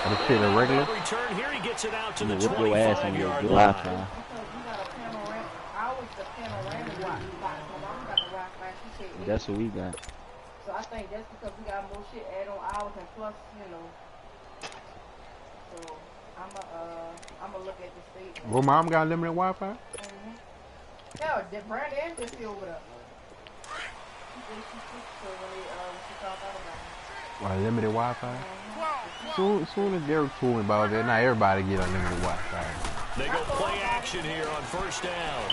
This shit irregular. Return here, he gets it out to the Whip your ass on your 25-yard Wi-Fi. line. That's what we got. So I think that's because we got more shit add on hours and plus, you know. So I'ma look at the state. Well, mom got limited Wi-Fi? Yeah, Brandon and just over there. Well, limited Wi-Fi? Soon as Derek told me about that, not everybody get unlimited Wi-Fi. They go play action here on first down.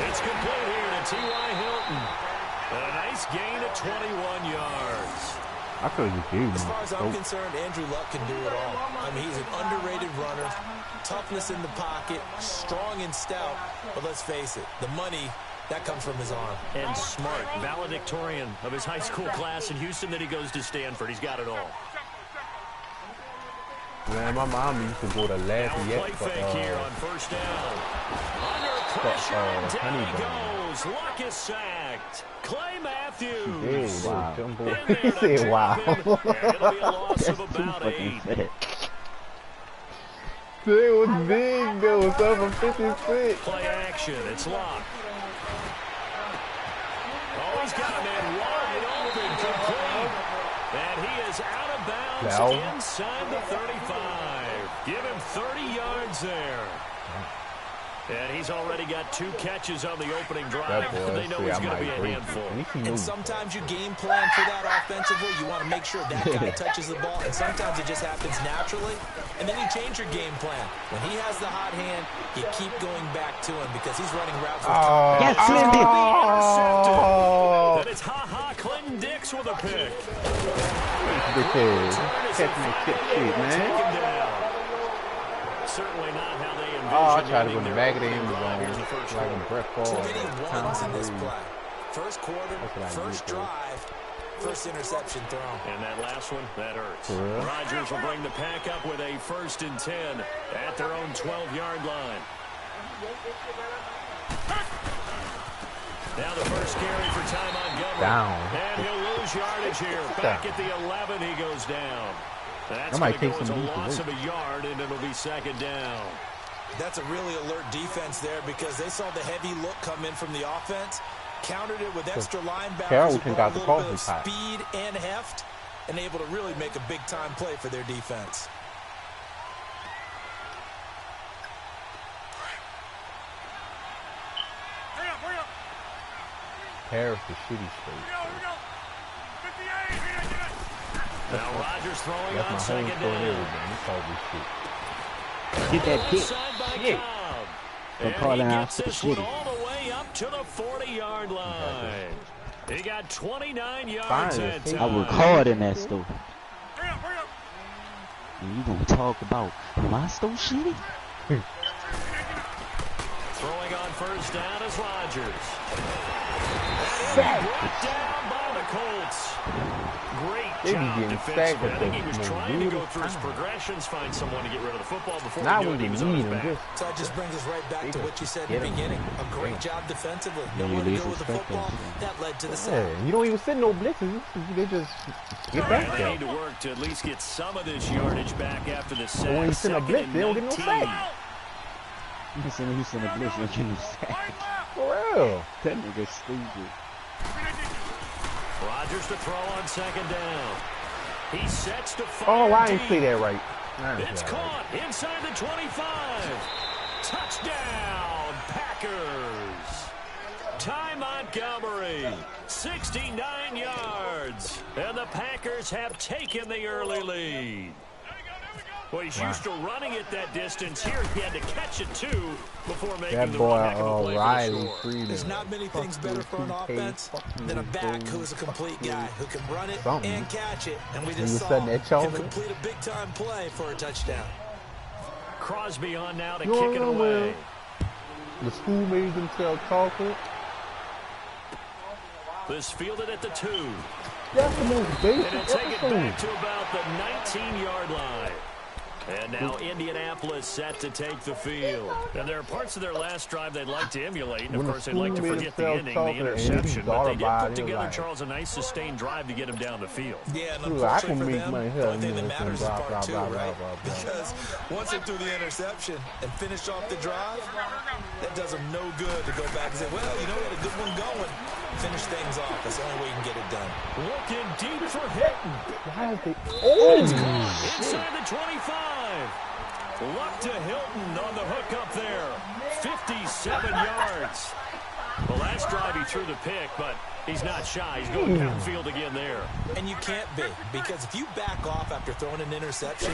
It's complete here to T.Y. Hilton. A nice gain of 21 yards. I could have just gave him. As far as I'm concerned, Andrew Luck can do it all. I mean, he's an underrated runner, toughness in the pocket, strong and stout. But let's face it, the money, that comes from his arm. And smart, valedictorian of his high school class in Houston. Then he goes to Stanford. He's got it all. Man, my mom used to go to Lafayette for here on first down. Under pressure, down he goes. Luck is sacked. Clay Matthews. Wow. He said, wow. It'll be a loss of about 8. It was big, though. It's over 56. Play action. It's Luck. Oh, he's got a man wide open, complete. And he is out of bounds inside the 35. Give him 30 yards there. And he's already got 2 catches on the opening drive. They know he's going to be a handful. And sometimes you game plan for that offensively. You want to make sure that guy touches the ball. And sometimes it just happens naturally. And then you change your game plan. When he has the hot hand, you keep going back to him because he's running routes with Yes, Clinton. And it's Clinton Dix with a pick. Catching that shit, man. Certainly not how they envisioned. I tried to go in the back of the end zone. Like a Brett Favre. Too many ones in this play. First quarter, first drive, first interception thrown. And that last one, that hurts. Rodgers will bring the pack up with a 1st and 10 at their own 12-yard line. Now the first carry for Ty Montgomery. And he'll lose yardage here. Back at the 11, he goes down. That's going to go as a loss of a yard, and it'll be 2nd down. That's a really alert defense there because they saw the heavy look come in from the offense, countered it with extra linebackers, a little bit of speed and heft, and able to really make a big-time play for their defense. Paris the shitty state. Now Rodgers throwing on 2nd down. Get that kick. Shit. And he gets this one all the way up to the 40-yard line. He got 29 yards that time. I work hard in that store. And you gonna talk about my store shitty? Throwing on 1st down is Rodgers. Brought down by the Colts. Great job defensively. I think he was trying to go through his progressions, find someone to get rid of the football before he was on his back. So that just brings us right back to what you said in the beginning. A great job defensively. Nowhere to go with the football. That led to the sack. You don't even send no blitzes. They just get back there. They need to work to at least get some of this yardage back after the sack. When you send a blitz, they don't get no sack. You send a blitz, you don't get no sack. For real. That nigga's stupid. Rodgers to throw on 2nd down. He sets to fire. Oh, I didn't see that right. It's caught inside the 25. Touchdown, Packers. Ty Montgomery, 69 yards. And the Packers have taken the early lead. Well, he's used to running it that distance. Here he had to catch it, too, before making the run. Riley Freeman. There's not many things better for an offense than a back who's a complete guy who can run it and catch it. And we just saw him complete a big-time play for a touchdown. Crosby on now to kick it away. The school made them sell chocolate. This fielded at the 2. That's the most basic and it'll take it back to about the 19-yard line. And now Indianapolis set to take the field. And there are parts of their last drive they'd like to emulate. And, of course, they'd like to forget the ending, the interception. But they did put together, Charles, a nice sustained drive to get him down the field. Yeah, and unfortunately for them, the only thing that matters is part two, right? Because once they threw the interception and finished off the drive, that does them no good to go back and say, well, you know, we had a good one going. Finish things off. That's the only way you can get it done. Looking deep for Hinton. Why is they... Oh! Inside the 25. Luck to Hilton on the hook up there. 57 yards. The last drive he threw the pick, but he's not shy. He's going downfield again there. And you can't be, because if you back off after throwing an interception,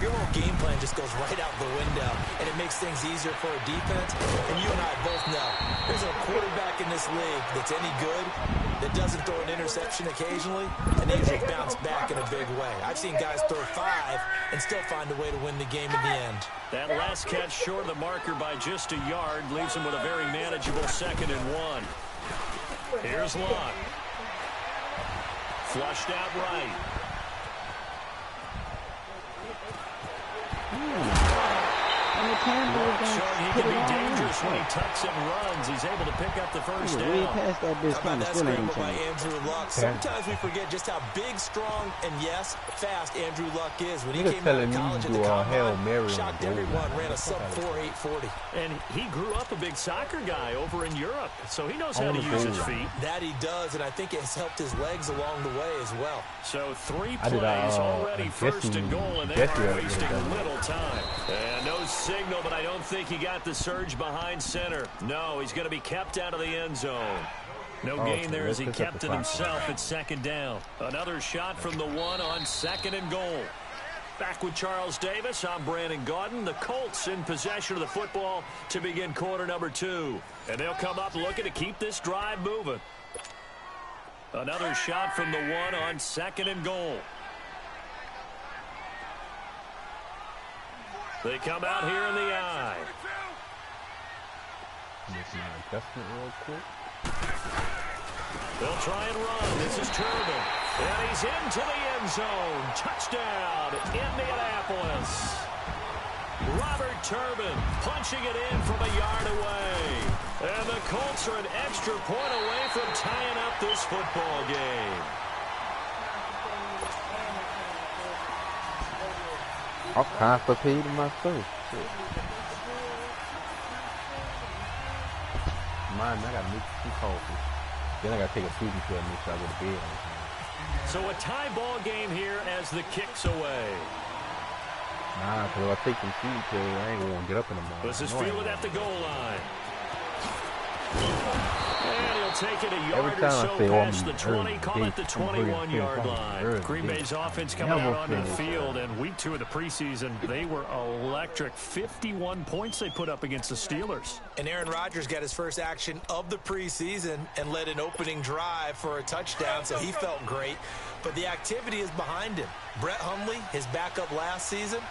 your whole game plan just goes right out the window, and it makes things easier for a defense. And you and I both know there's a quarterback in this league that's any good that doesn't throw an interception occasionally, and they usually bounce back in a big way. I've seen guys throw 5 and still find a way to win the game in the end. That last catch short of the marker by just a yard leaves him with a very manageable 2nd and 1. Here's Luck. Flushed out right. Showing he can be dangerous when he tucks and runs. He's able to pick up the first down. How about that scramble by Andrew Luck? Sometimes we forget just how big, strong, and yes, fast Andrew Luck is. When he came out of college at the Combine, shocked everyone, ran a sub-4 840. And he grew up a big soccer guy over in Europe, so he knows how to use his feet. That he does, and I think it's helped his legs along the way as well. So 3 plays already, 1st and goal, and they are wasting little time. And no signal, but I don't think he got the surge behind center. No, he's going to be kept out of the end zone. No gain there as he kept it himself at 2nd down. Another shot from the 1 on 2nd and goal. Back with Charles Davis, I'm Brandon Gaudin. The Colts in possession of the football to begin quarter number 2. And they'll come up looking to keep this drive moving. Another shot from the 1 on 2nd and goal. They come out here in the eye. Real quick. They'll try and run. This is Turbin. And he's into the end zone. Touchdown, Indianapolis. Robert Turbin punching it in from a yard away. And the Colts are an extra point away from tying up this football game. I'm constipated myself. Mine, I gotta make some coffee. Then I gotta take a sleeping pill and make sure I go to bed. So a tie ball game here as the kick's away. Nah, because if I take some sleeping pills, I ain't gonna get up in the morning. This is fielded at the goal line. And he'll take it a yard or so past the 20, call it the 21-yard line. Green Bay's offense coming out onto the field, and week 2 of the preseason, they were electric. 51 points they put up against the Steelers. And Aaron Rodgers got his first action of the preseason and led an opening drive for a touchdown, so he felt great. But the activity is behind him. Brett Hundley, his backup last season,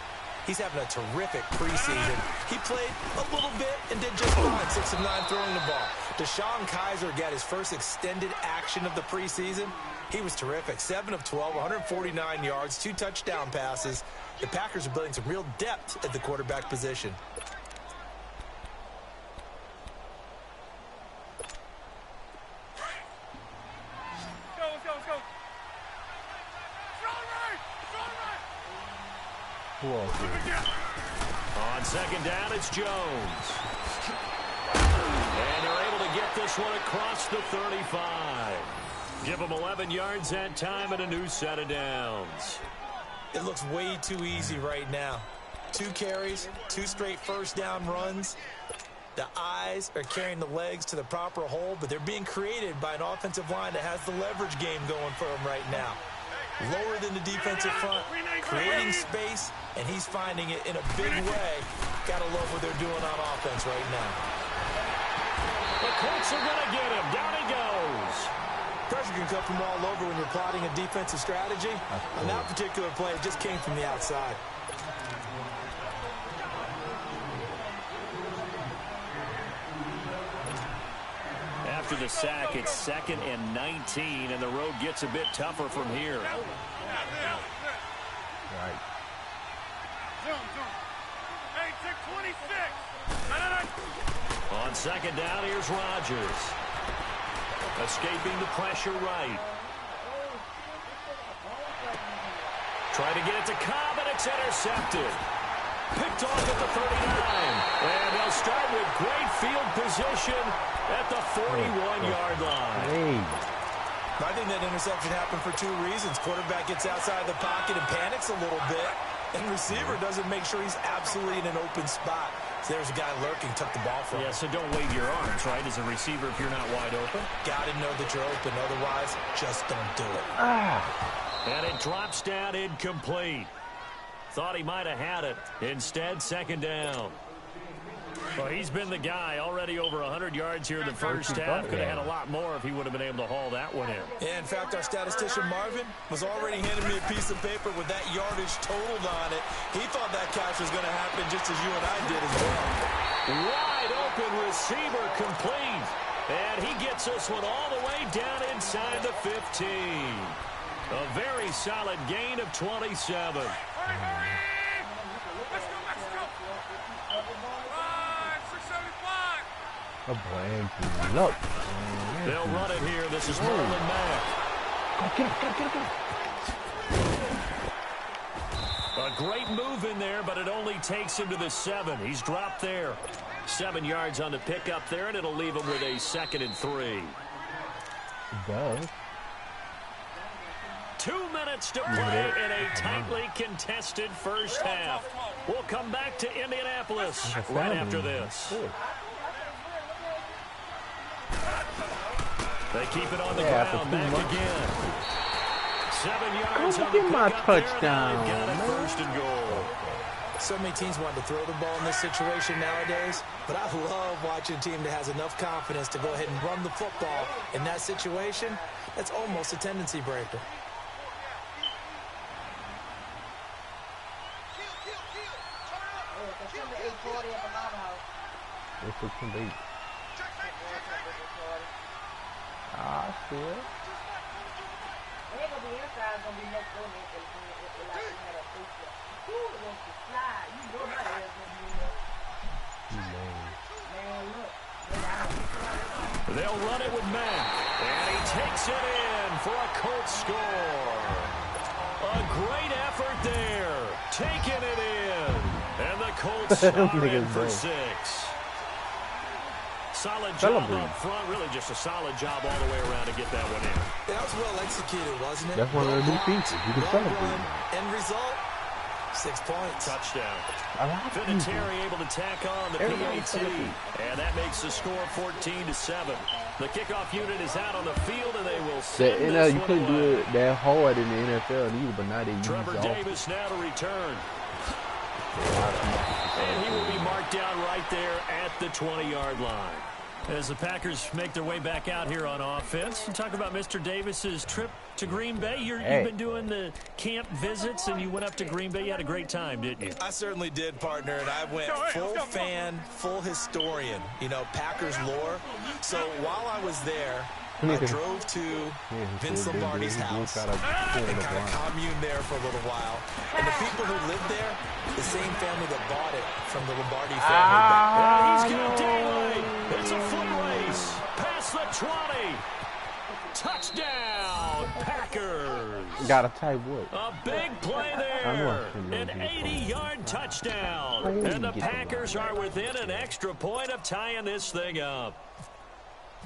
he's having a terrific preseason. He played a little bit and did just fine, 6 of 9 throwing the ball. Deshaun Kaiser got his first extended action of the preseason. He was terrific. 7 of 12, 149 yards, 2 touchdown passes. The Packers are building some real depth at the quarterback position. On 2nd down, it's Jones. And they're able to get this one across the 35. Give them 11 yards that time and a new set of downs. It looks way too easy right now. 2 carries, 2 straight first down runs. The eyes are carrying the legs to the proper hole, but they're being created by an offensive line that has the leverage game going for them right now. Lower than the defensive front, creating space, and he's finding it in a big way. Gotta love what they're doing on offense right now. The Colts are gonna get him. Down he goes. Pressure can come from all over when you're plotting a defensive strategy. On that particular play, it just came from the outside. After the sack, it's 2nd and 19, and the road gets a bit tougher from here. Right. Second down, here's Rodgers. Escaping the pressure right. Trying to get it to Cobb, and it's intercepted. Picked off at the 39. And they'll start with great field position at the 41-yard line. I think that interception happened for two reasons. Quarterback gets outside the pocket and panics a little bit, and receiver doesn't make sure he's absolutely in an open spot. So there's a guy lurking, took the ball from him. Yeah, so don't wave your arms, right, as a receiver if you're not wide open. Got to know that you're open. Otherwise, just don't do it. And it drops down incomplete. Thought he might have had it. Instead, second down. Well, he's been the guy. Already over 100 yards here in the first half. Could have had a lot more if he would have been able to haul that one in. Yeah, in fact, our statistician Marvin was already handing me a piece of paper with that yardage totaled on it. He thought that catch was going to happen just as you and I did as well. Wide open receiver complete. And he gets this one all the way down inside the 15. A very solid gain of 27. A blank look. They'll run it here. This is Marlon Mack. Get him. A great move in there, but it only takes him to the 7. He's dropped there. 7 yards on the pickup there, and it'll leave him with a 2nd and 3. It does. 2 minutes to play in a tightly contested first half. We'll come back to Indianapolis right after this. They keep it on the ground. Back again. 7 yards on the get my pickup touchdown. There, got it first and goal. So many teams want to throw the ball in this situation nowadays, but I love watching a team that has enough confidence to go ahead and run the football. In that situation, that's almost a tendency breaker. Still. They'll run it with Mack, and he takes it in for a Colts score. A great effort there, taking it in, and the Colts are in for 6. Solid job up front, really just a solid job all the way around to get that one in. That was well executed, wasn't it? That's one of the new features. You can celebrate. End result, 6 points. Touchdown. Vinatieri able to tack on the PAT, and that makes the score 14-7. The kickoff unit is out on the field, and they will send this you one couldn't do away. it that hard in the NFL either, but now they use Trevor Davis now to return. And he will be marked down right there at the 20-yard line. As the Packers make their way back out here on offense, you talk about Mr. Davis's trip to Green Bay. You've been doing the camp visits, and you went up to Green Bay. You had a great time, didn't you? I certainly did, partner, and I went full fan, full historian, Packers lore. So while I was there, I drove to Vince Lombardi's house and kind of commune there for a little while. And the people who lived there, the same family that bought it from the Lombardi family back then. He's got daylight. It's a foot race. Past the 20. Touchdown, Packers. Got a type what? A big play there. An 80-yard touchdown. And the Packers are within an extra point of tying this thing up.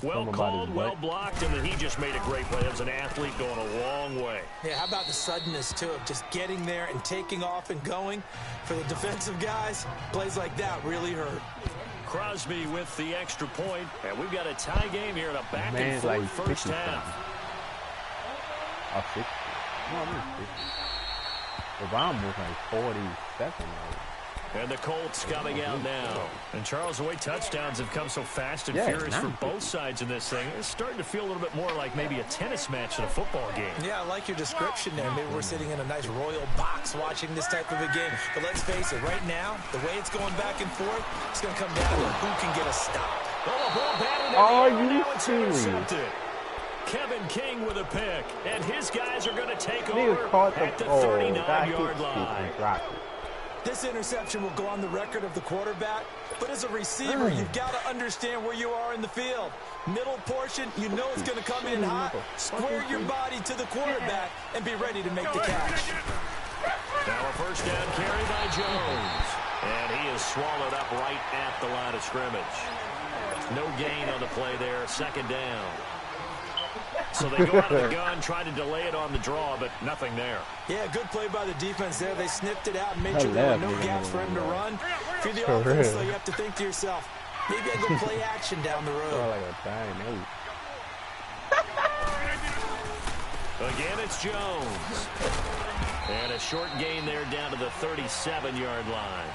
Well called, well blocked, and then he just made a great play. It was an athlete going a long way. Yeah, how about the suddenness, too, of just getting there and taking off and going? For the defensive guys, plays like that really hurt. Crosby with the extra point, and we've got a tie game here in a back-and-forth first half. Oh, 60. No, I mean 60. Obama was like 47. And the Colts coming out now. And Charles, the way touchdowns have come so fast and furious for both sides in this thing, it's starting to feel a little bit more like maybe a tennis match than a football game. Yeah, I like your description there. Maybe we're sitting in a nice royal box watching this type of a game. But let's face it, right now, the way it's going back and forth, it's going to come down to who can get a stop. Are you serious? Kevin King with a pick, and his guys are going to take over at the 39-yard line. This interception will go on the record of the quarterback, but as a receiver, you've got to understand where you are in the field. Middle portion, you know it's going to come in hot. Square your body to the quarterback and be ready to make the catch. Now a first down carry by Jones. And he is swallowed up right at the line of scrimmage. No gain on the play there, second down. So they go out of the gun, try to delay it on the draw, but nothing there. Yeah, good play by the defense there. They sniffed it out and made sure there were no gaps for him to run. If you're the offense, though, you have to think to yourself, maybe I go play action down the road. Again, it's Jones. And a short gain there down to the 37-yard line.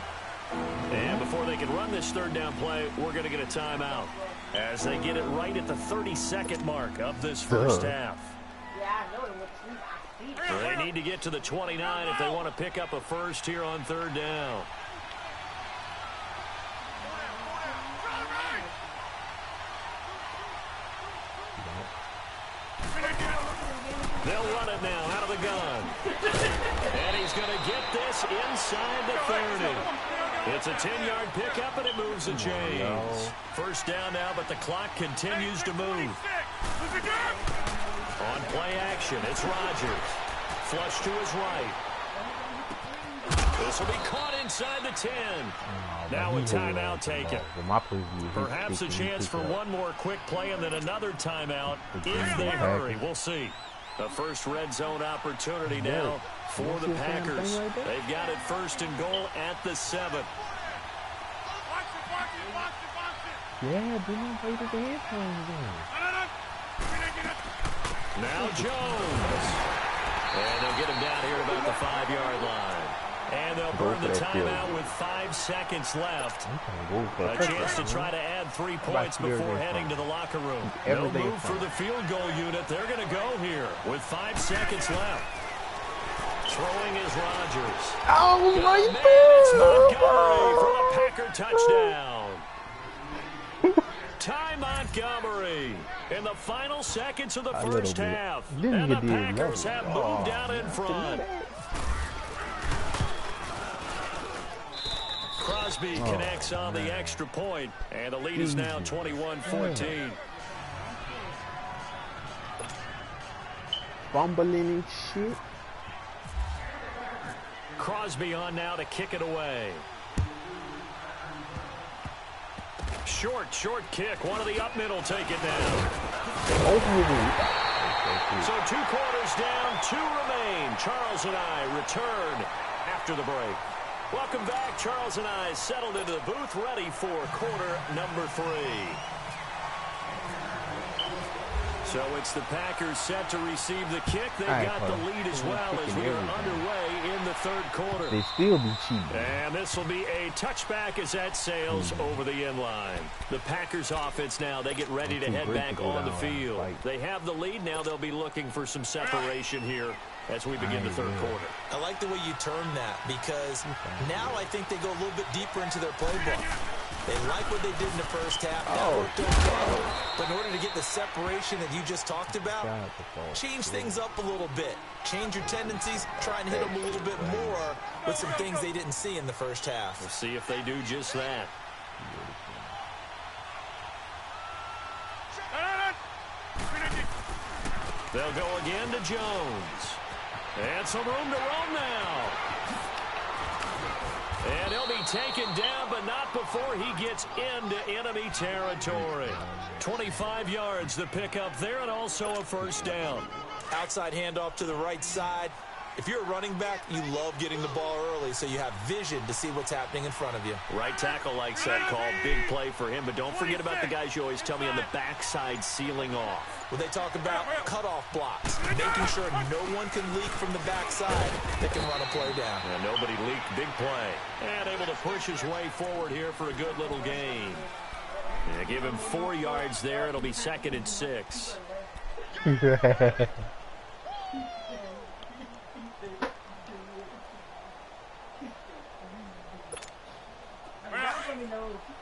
And before they can run this third down play, we're going to get a timeout as they get it right at the 30-second mark of this first half. They need to get to the 29 if they want to pick up a first here on third down. They'll run it now out of the gun. And he's going to get this inside the 30. It's a 10-yard pickup, and it moves the chains. First down now, but the clock continues to move. On play action, it's Rodgers. Flush to his right. This will be caught inside the 10. Now a timeout taken. Perhaps a chance for one more quick play and then another timeout if they hurry. We'll see. The first red zone opportunity now for the Packers. They've got it first and goal at the 7. Now Jones. And they'll get him down here about the 5-yard line. And they'll burn the timeout with 5 seconds left. A chance to try to add 3 points before heading to the locker room. No move for the field goal unit. They're going to go here with 5 seconds left. Throwing is Rodgers. Oh, my God! For a Packer touchdown. Ty Montgomery in the final seconds of the first half. And the Packers have moved out in front. Crosby connects on the extra point, and the lead is now 21-14. Fumbling shit. Crosby on now to kick it away. Short kick. One of the up middle take it down. So 2 quarters down, 2 remain. Charles and I return after the break. Welcome back. Charles and I settled into the booth, ready for quarter number 3. So it's the Packers set to receive the kick. They've got the lead as well as we are underway in the third quarter. They still be cheating. And this will be a touchback as that sails over the end line. The Packers offense now, they get ready to head back on the field. They have the lead. Now they'll be looking for some separation here as we begin the third quarter. I like the way you term that because now I think they go a little bit deeper into their playbook. They like what they did in the first half. That worked okay. But in order to get the separation that you just talked about, change things up a little bit. Change your tendencies. Try and hit them a little bit more with some things they didn't see in the first half. We'll see if they do just that. They'll go again to Jones. And some room to roam now. And he'll be taken down, but not before he gets into enemy territory. 25 yards the pickup there, and also a first down. Outside handoff to the right side. If you're a running back, you love getting the ball early so you have vision to see what's happening in front of you. Right tackle likes that call. Big play for him, but don't forget about the guys you always tell me on the backside sealing off. When they talk about cutoff blocks, making sure no one can leak from the backside, they can run a play down. And nobody leaked. Big play. And able to push his way forward here for a good little gain. Yeah, give him 4 yards there. It'll be 2nd and 6.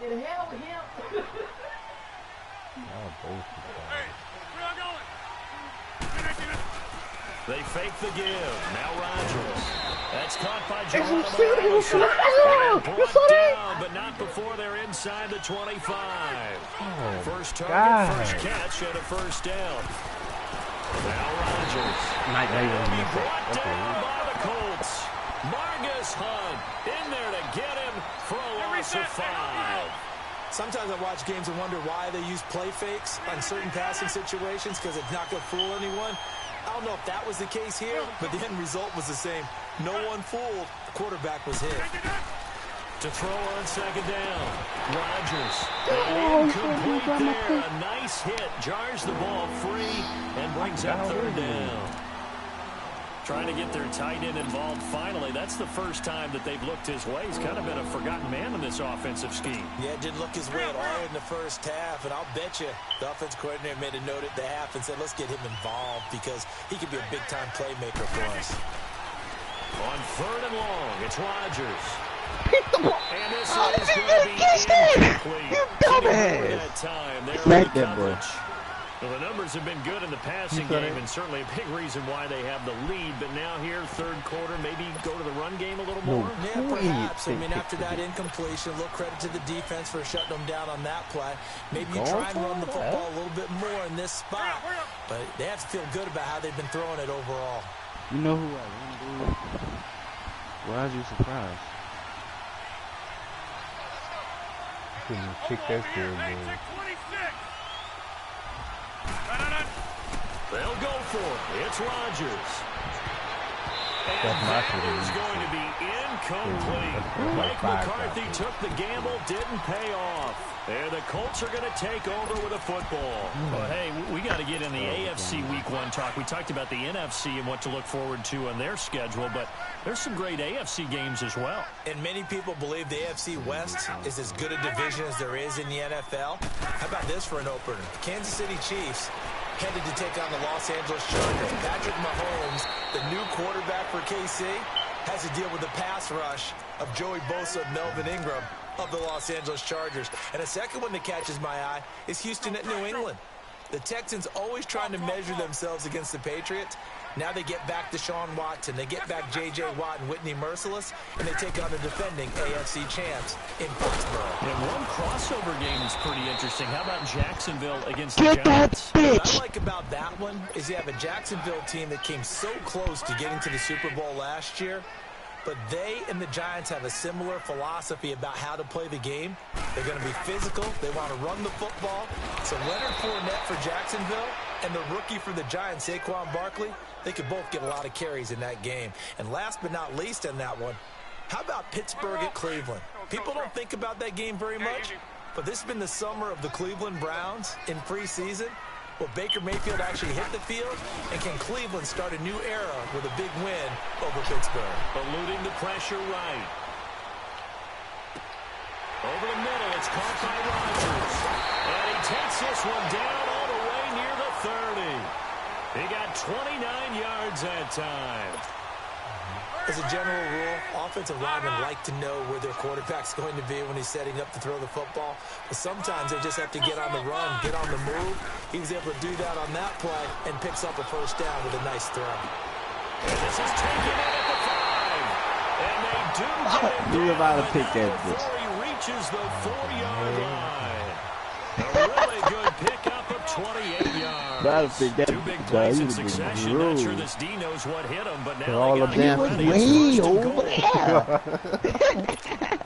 Get the hell with him. They fake the give. Now Rodgers. That's caught by Brought down, but not before they're inside the 25. First target, first catch, and a first down. Now Rodgers. Brought down by the Colts. Margus Hunt in there to get him for a loss of 5. Sometimes I watch games and wonder why they use play fakes on certain passing situations because it's not going to fool anyone. I don't know if that was the case here, but the end result was the same. No one fooled. The quarterback was hit. To throw on second down. Rodgers. Incomplete there. A nice hit. Jars the ball free and brings up third down. Trying to get their tight end involved finally. That's the first time that they've looked his way. He's kind of been a forgotten man in this offensive scheme. Yeah, it didn't look his way at all in the first half. And I'll bet you the offense coordinator made a note at the half and said, let's get him involved because he could be a big-time playmaker for us. On third and long, it's Rodgers. And this is going to be incomplete. You dumbass. That time. Smack that boy. Well, the numbers have been good in the passing game, and certainly a big reason why they have the lead. But now here, third quarter, maybe go to the run game a little more? Yeah, perhaps. I mean, after that incompletion, a little credit to the defense for shutting them down on that play. Maybe you try and run the football a little bit more in this spot. But they have to feel good about how they've been throwing it overall. You know who I want, dude? Why are you surprised? Kick that field goal. They'll go for it. It's Rodgers. And that is going to be incomplete. Mike McCarthy took the gamble, didn't pay off. And the Colts are going to take over with a football. Well, hey, we got to get in the AFC Week 1 talk. We talked about the NFC and what to look forward to on their schedule, but there's some great AFC games as well. And many people believe the AFC West is as good a division as there is in the NFL. How about this for an opener? The Kansas City Chiefs headed to take on the Los Angeles Chargers. Patrick Mahomes, the new quarterback for KC, has to deal with the pass rush of Joey Bosa and Melvin Ingram of the Los Angeles Chargers. And a second one that catches my eye is Houston at New England. The Texans always trying to measure themselves against the Patriots. Now they get back Deshaun Watson. They get back J.J. Watt and Whitney Merciless, and they take on the defending AFC champs in Foxborough. And one crossover game is pretty interesting. How about Jacksonville against the Giants? What I like about that one is you have a Jacksonville team that came so close to getting to the Super Bowl last year, but they and the Giants have a similar philosophy about how to play the game. They're going to be physical. They want to run the football. So Leonard Fournette for Jacksonville and the rookie for the Giants, Saquon Barkley, they could both get a lot of carries in that game. And last but not least on that one, how about Pittsburgh at Cleveland? People don't think about that game very much, but this has been the summer of the Cleveland Browns in preseason. Will Baker Mayfield actually hit the field? And can Cleveland start a new era with a big win over Pittsburgh? Eluding the pressure right. Over the middle, it's caught by Rodgers. And he takes this one down all the way near the 30. He got 29 yards that time. As a general rule, offensive linemen like to know where their quarterback's going to be when he's setting up to throw the football. But sometimes they just have to get on the run, get on the move. He was able to do that on that play and picks up a first down with a nice throw. And this is taken in at the 5. And they do get it You about to pick that bitch. before he reaches the 4-yard line. A really good pickup of 28 yards. Two big plays in succession. Not sure this D knows what hit him, but now all they got of to get them ready. way It's first and over goal. there.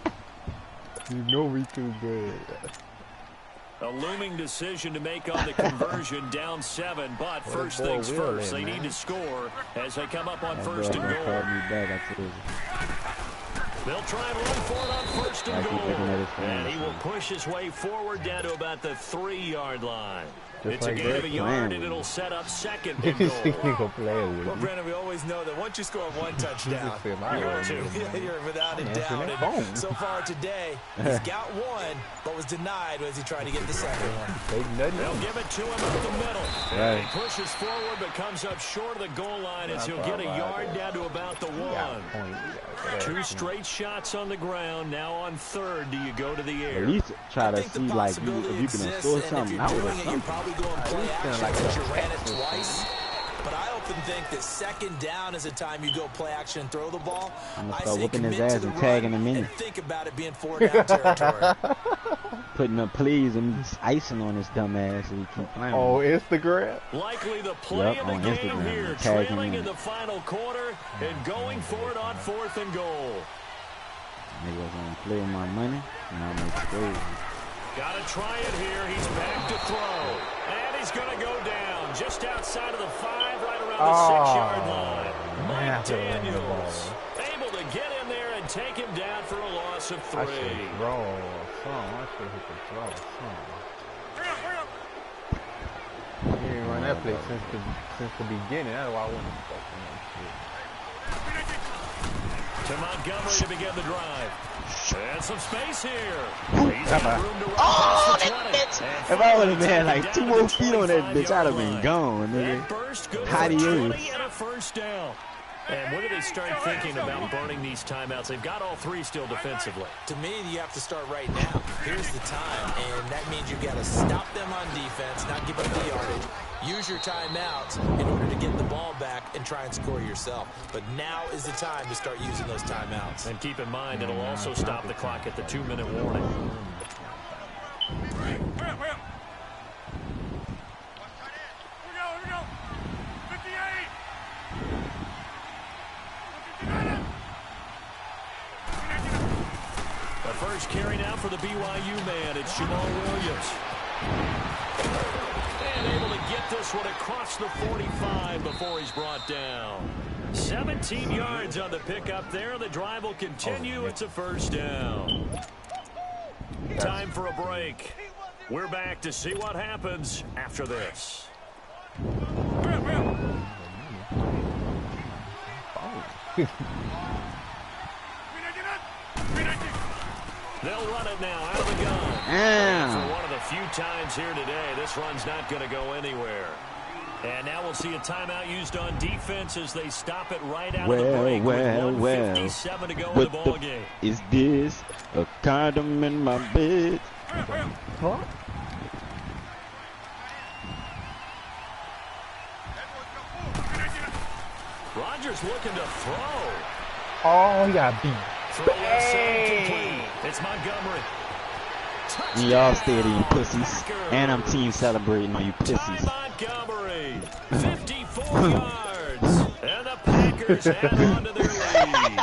You know we too good. A looming decision to make on the conversion, down 7, but first things first, they need to score as they come up on first and goal. They'll try and run for it on first and goal, and he will push his way forward down to about the 3-yard line. It's a gain of a yard, and it'll set up second and goal. Well, Brandon, we always know that once you score one touchdown, you're without a doubt. And so far today, he's got one, but was denied as he tried to get the second one. They'll give it to him up the middle. He pushes forward, but comes up short of the goal line as he'll get a yard down to about the 1. 2 straight shots on the ground. Now on third, do you go to the air? At least try to see, like, if you can score something out with something. Going play action since you ran it twice. But I'll often think that second down is a time you go play action and throw the ball. I'm gonna I start say whooping his commit ass to the and tagging run him in and it. think about it being 4-down territory. Putting up pleas and just icing on his dumb ass so he keep playing. Oh, Instagram? Likely the play of the on game Instagram. here, Tag him trailing in in the final quarter and going for it on 4th and goal. Niggas gonna play with my money. Now I'm exposed. Got to try it here. He's back to throw. And he's going to go down just outside of the 5, right around the 6-yard line. Mike Daniels able to get in there and take him down for a loss of 3. I should throw some. I should hit the throw some. You didn't run that play since the beginning. That's why I wasn't fucking that shit. To Montgomery to begin the drive. And some space here. He's got room to run past the 20. If I would have been like 2 more feet on that bitch, I'd have been gone, nigga. How do you? And a first down. And when do they start thinking about burning these timeouts? They've got all 3 still defensively. To me, you have to start right now. Here's the time, and that means you've got to stop them on defense, not give up the yardage. Use your timeouts in order to get the ball back and try and score yourself. But now is the time to start using those timeouts. And keep in mind, it'll also stop the clock at the 2-minute warning. The first carry now for the BYU man. It's Jamal Williams. And able to get this one across the 45 before he's brought down. 17 yards on the pickup there. The drive will continue. It's a first down. Time for a break. We're back to see what happens after this. They'll run it now out of the gun. For one of the few times here today, this run's not going to go anywhere. And now we'll see a timeout used on defense as they stop it right out of the break with 1:57 to go in the ball game. Is this a condom in my bed? Huh? Rodgers looking to throw. Oh, he got beat. Throw incomplete. It's Montgomery. Y'all steady, you pussies. And I'm team celebrating on you Ty pussies. Montgomery, 54 yards. And the Packers add on to their lead.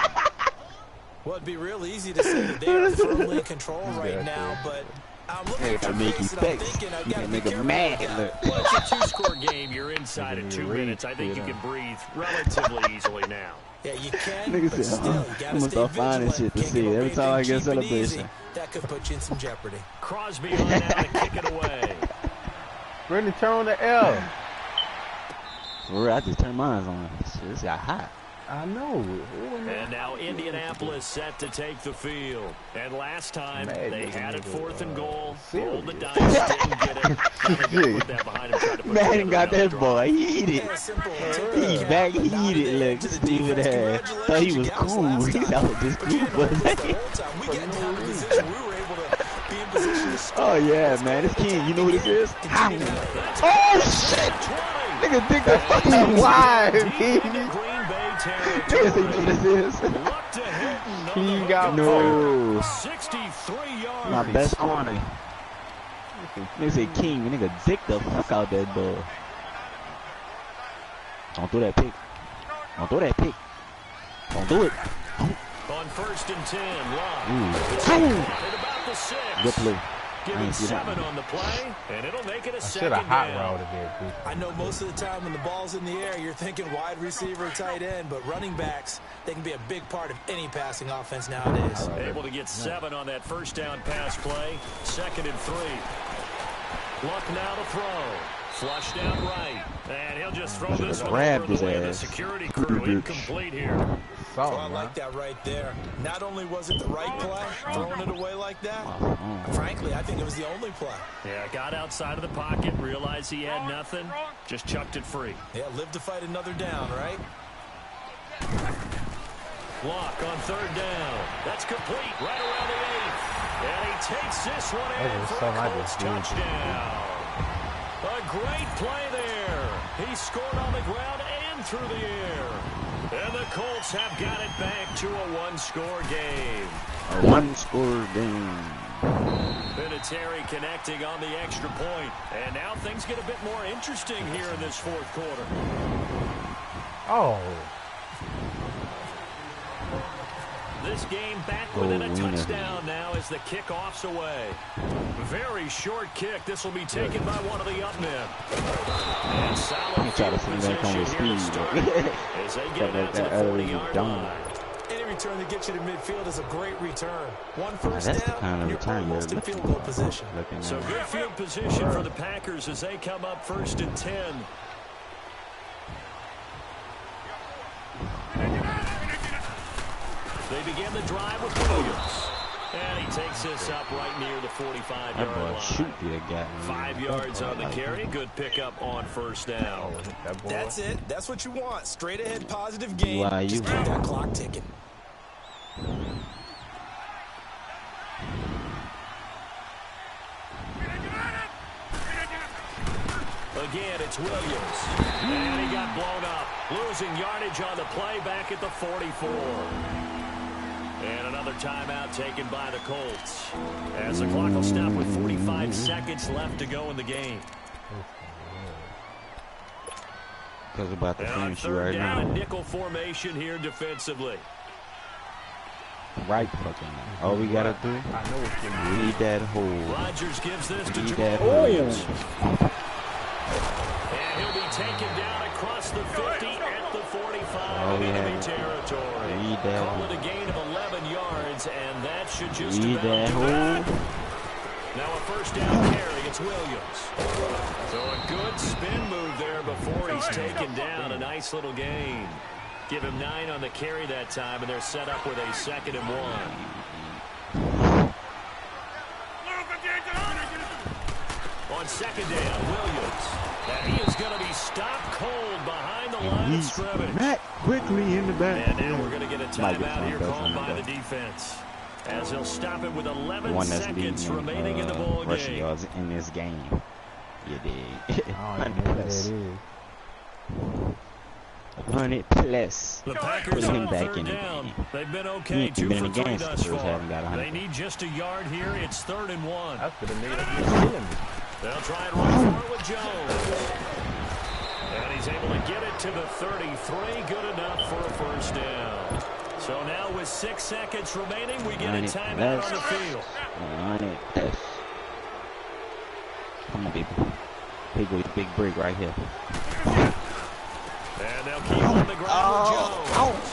Well, it'd be real easy to say that they are firmly in control right now, but I'm looking at your face and I'm thinking I've got to be careful. Well, it's a 2-score game. You're inside in 2 minutes. I think you can breathe relatively easily now. Yeah, you can, Nigga but said, still, you I'm gotta gonna stay start finding vigilant. shit to Can't see go every time I big, get cheap, and celebration. easy. That could put you in some jeopardy. Crosby on now to kick it away. Ready to turn on the L. For real, I just turned mine on. Shit, this got hot. I know. And now Indianapolis set to take the field. And last time they had it 4th and goal. Rolled the dice, didn't get it. Put that behind him, tried to put Man got that drive. boy heated. He's back heated. Look, just leave it there. Thought he was cool. He's out with this cool, but oh yeah, man, it's King. You know who this is? Oh shit! Nigga think that's fucking wide, baby. Nigga say you know who this is? King got no. 63 yards. My best corner. Nigga say King. Nigga dick the fuck out that ball. Don't do that pick. Don't do that pick. Don't do it. On 1st and 10, Locke. At about the 6. Good play. Give I it ain't see that 7 one. on the play, and it'll make it a I should second have hot down. routed there, dude. I know most of the time when the ball's in the air, you're thinking wide receiver, tight end, but running backs, they can be a big part of any passing offense nowadays. Able to get 7 on that first down pass play. 2nd and 3. Luck now to throw. Flush down right. And he'll just throw this one over the way of the security crew. Incomplete here. Oh, I like that right there. Not only was it the right play, throwing it away like that, frankly, I think it was the only play. Yeah, got outside of the pocket, realized he had nothing, just chucked it free. Yeah, live to fight another down, right? Block on 3rd down. That's complete right around the 8th. And he takes this one in for a Colts touchdown. A great play there. He scored on the ground and one through the air. And the Colts have got it back to a one-score game. A one-score game. Vinatieri connecting on the extra point. And now things get a bit more interesting here in this fourth quarter. Oh. This game back within a touchdown now as the kickoff's away. Very short kick. This will be taken by one of the up men. And solid field position here to start as they get it out to the 40-yard line. Any return that gets you to midfield is a great return. One first that's down, the kind of you're return almost you're in field goal position. So good field position for the Packers as they come up 1st and 10. They begin the drive with Williams. And he takes this up right near the 45-yard line. Shoot the guy. 5 yards on the carry. Good pickup on first down. That's it. That's what you want. Straight ahead positive game. Just keep that clock ticking. Again, it's Williams. And he got blown up. Losing yardage on the play back at the 44. And another timeout taken by the Colts. As the clock will stop with 45 seconds left to go in the game. Because about to finish you right down, now. A nickel formation here defensively. Right fucking now. All we gotta do, we need that hole. Rodgers gives this to that Williams. And he'll be taken down across the 50 at the 45 in enemy territory. Call it a gain of 11 yards, and that should just about do it. Now a first down carry. It's Williams. So a good spin move there before he's taken down. A nice little gain. Give him 9 on the carry that time, and they're set up with a 2nd and 1. On 2nd down, Williams. And he is going to be stopped cold behind the line of scrimmage. Matt quickly in the back. And now we're going to get a timeout here called by the defense. As he'll stop it with 11 seconds remaining in the ball rushing game. yards in this game. You dig? 100 plus. 100 plus. The Packers Put him on back 3rd in the down. game. They've been okay. 2 for 3 thus far. They need just a yard here. It's 3rd and 1. That's going to need They'll try and run for it with Jones. And he's able to get it to the 33. Good enough for a first down. So now with 6 seconds remaining, we get a timeout on the field. Come on, baby. Big break right here. And they'll keep on the ground with Jones.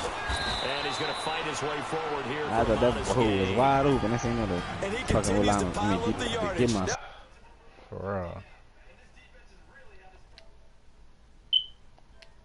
And he's going to fight his way forward here. I thought that hole was wide open. That's another and he continues to pile up the yardage. For real.